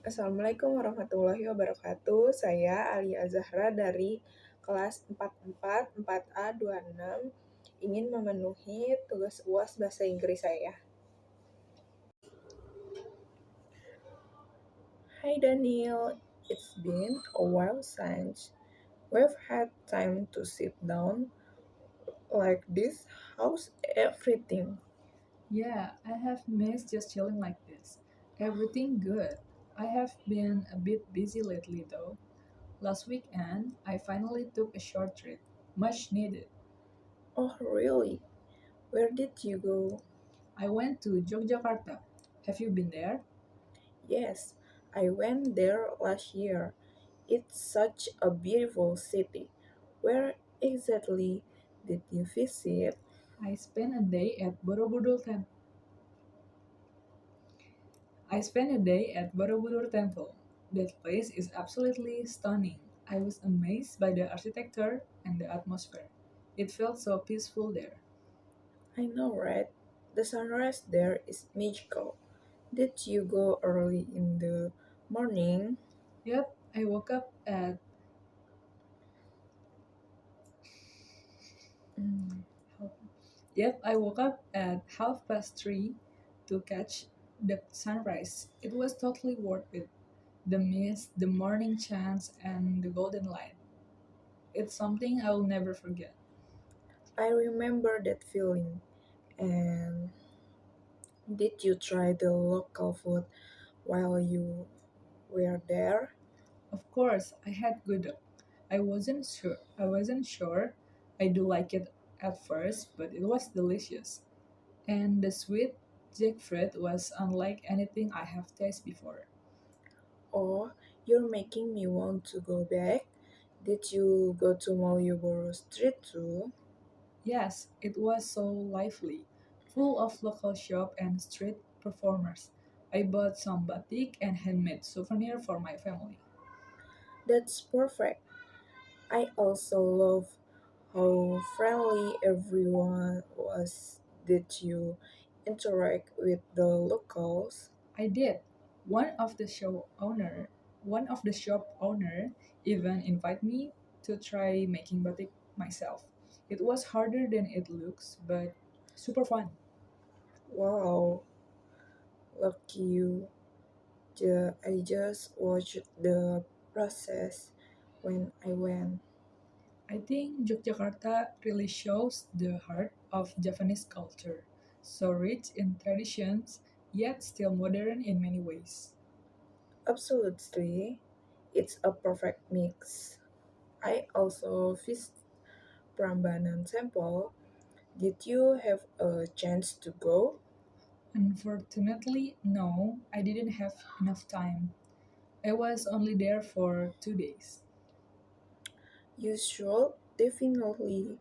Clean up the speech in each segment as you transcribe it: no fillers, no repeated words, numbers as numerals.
Assalamualaikum warahmatullahi wabarakatuh. Saya Alia Azzahra dari kelas 44 4A26 ingin memenuhi tugas UAS bahasa Inggris saya. Hi Daniel, it's been a while since we've had time to sit down like this. How's everything? Yeah, I have missed just chilling like this. Everything good. I have been a bit busy lately though. Last weekend, I finally took a short trip. Much needed. Oh, really? Where did you go? I went to Yogyakarta. Have you been there? Yes, I went there last year. It's such a beautiful city. Where exactly did you visit? I spent a day at Borobudur Temple. I spent a day at Borobudur Temple. That place is absolutely stunning. I was amazed by the architecture and the atmosphere. It felt so peaceful there. I know, right? The sunrise there is magical. Did you go early in the morning? Yep, I woke up at Mm. Yep, I woke up at 3:30 to catch the sunrise. It was totally worth it. The mist, the morning chants, and the golden light. It's something I will never forget. I remember that feeling. And did you try the local food while you were there? Of course, I had good. I wasn't sure. I do like it at first, but it was delicious. And the sweet jackfruit was unlike anything I have tasted before. Oh, you're making me want to go back. Did you go to Malioboro Street too? Yes, it was so lively, full of local shop and street performers. I bought some batik and handmade souvenir for my family. That's perfect. I also love how friendly everyone was. Did you interact with the locals? I did. One of the shop owner even invited me to try making batik myself. It was harder than it looks, but super fun. Wow, lucky you. I just watched the process when I went. I think Yogyakarta really shows the heart of Japanese culture, so rich in traditions, yet still modern in many ways. Absolutely, it's a perfect mix. I also visited Prambanan Temple. Did you have a chance to go? Unfortunately, no, I didn't have enough time. I was only there for 2 days. You should definitely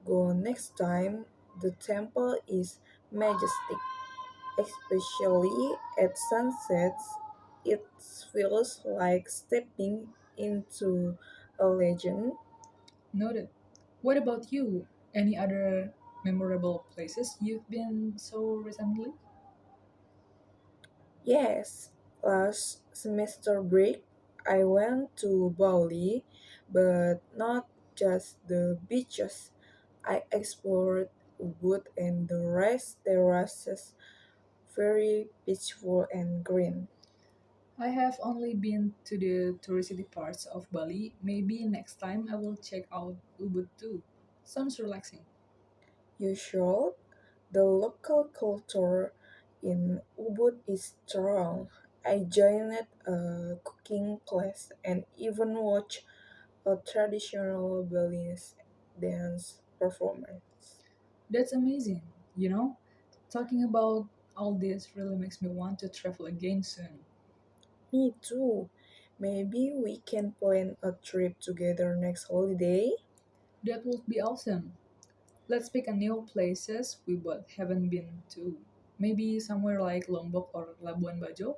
go next time. The temple is majestic, especially at sunsets. It feels like stepping into a legend. Noted. What about you? Any other memorable places you've been so recently? Yes, last semester break I went to Bali, but not just the beaches. I explored Ubud and the rice terraces, very peaceful and green. I have only been to the touristy parts of Bali. Maybe next time I will check out Ubud too. Sounds relaxing. You should. The local culture in Ubud is strong. I joined a cooking class and even watched a traditional Balinese dance performance. That's amazing. You know, talking about all this really makes me want to travel again soon. Me too. Maybe we can plan a trip together next holiday. That would be awesome. Let's pick a new places we both haven't been to. Maybe somewhere like Lombok or Labuan Bajo.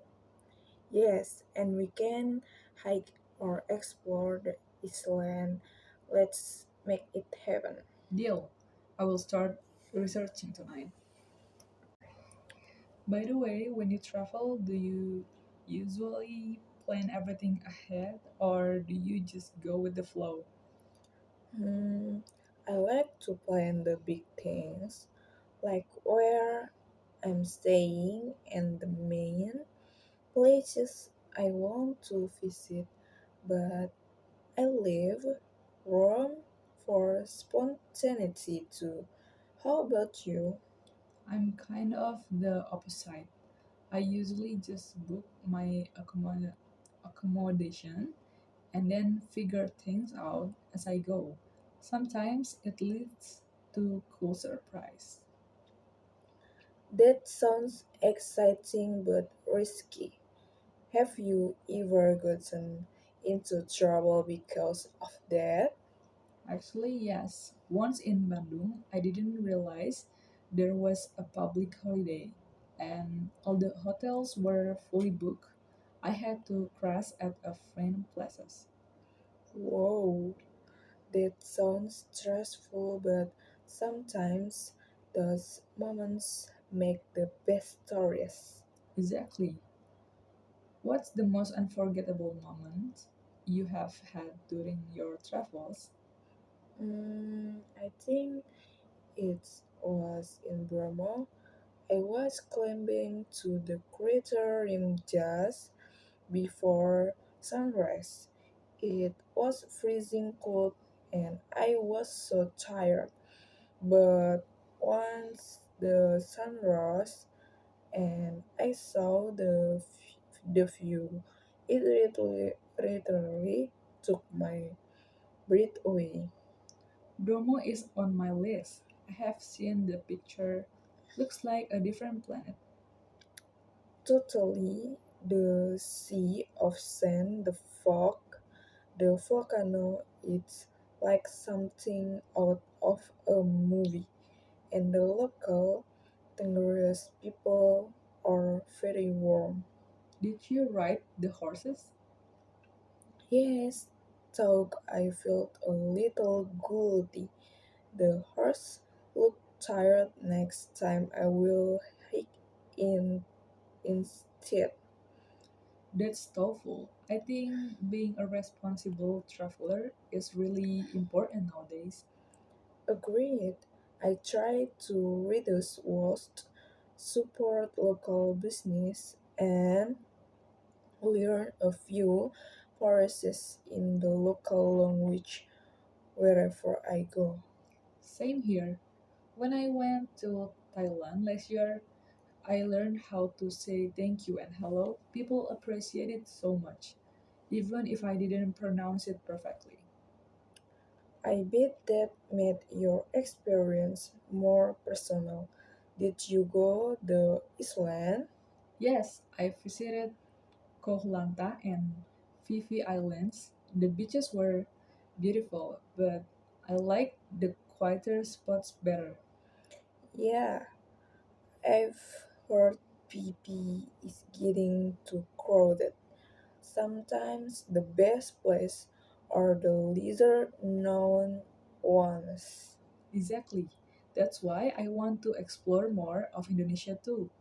Yes, and we can hike or explore the island. Let's make it happen. Deal. I will start researching tonight. By the way, when you travel, do you Usually plan everything ahead, or do you just go with the flow? Hmm, I like to plan the big things, like where I'm staying and the main places I want to visit, but I leave room for spontaneity too. How about you? I'm kind of the opposite. I usually just book my accommodation and then figure things out as I go. Sometimes it leads to cool surprise. That sounds exciting but risky. Have you ever gotten into trouble because of that? Actually, yes. Once in Bandung, I didn't realize there was a public holiday and all the hotels were fully booked. I had to crash at a friend places. Whoa, that sounds stressful, but sometimes those moments make the best stories. Exactly. What's the most unforgettable moment you have had during your travels? I think it was in Bromo. I was climbing to the crater rim just before sunrise. It was freezing cold and I was so tired. But once the sun rose and I saw the view, it literally took my breath away. Bromo is on my list. I have seen the picture. Looks like a different planet. Totally, the sea of sand, the fog, the volcano, it's like something out of a movie. And the local Tenggeri's people are very warm. Did you ride the horses? Yes, thought I felt a little guilty. The horse looked tired next time I will hike in instead. That's thoughtful. I think being a responsible traveler is really important nowadays. Agreed. I try to reduce waste, support local business, and learn a few phrases in the local language wherever I go. Same here. When I went to Thailand last year, I learned how to say thank you and hello. People appreciate it so much, even if I didn't pronounce it perfectly. I bet that made your experience more personal. Did you go the Island? Yes, I visited Koh Lanta and Phi Islands. The beaches were beautiful, but I liked the quieter spots better. Yeah, I've heard PP is getting too crowded. Sometimes the best place are the lesser known ones. Exactly. That's why I want to explore more of Indonesia too,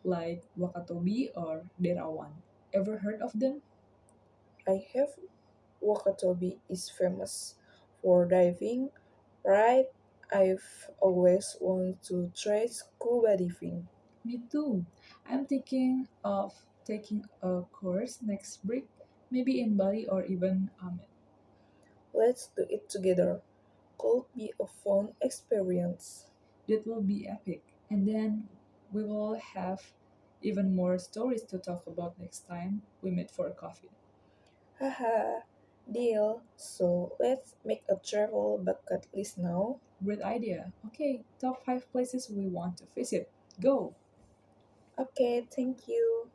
like Wakatobi or Derawan. Ever heard of them? I have Wakatobi is famous for diving, right? I've always wanted to try scuba diving. Me too. I'm thinking of taking a course next break, maybe in Bali or even Amet. Let's do it together. Could be a fun experience. That will be epic. And then we will have even more stories to talk about next time we meet for coffee. Haha, deal. So let's make a travel bucket list now. Great idea. Okay, top 5 places we want to visit. Go! Okay, thank you.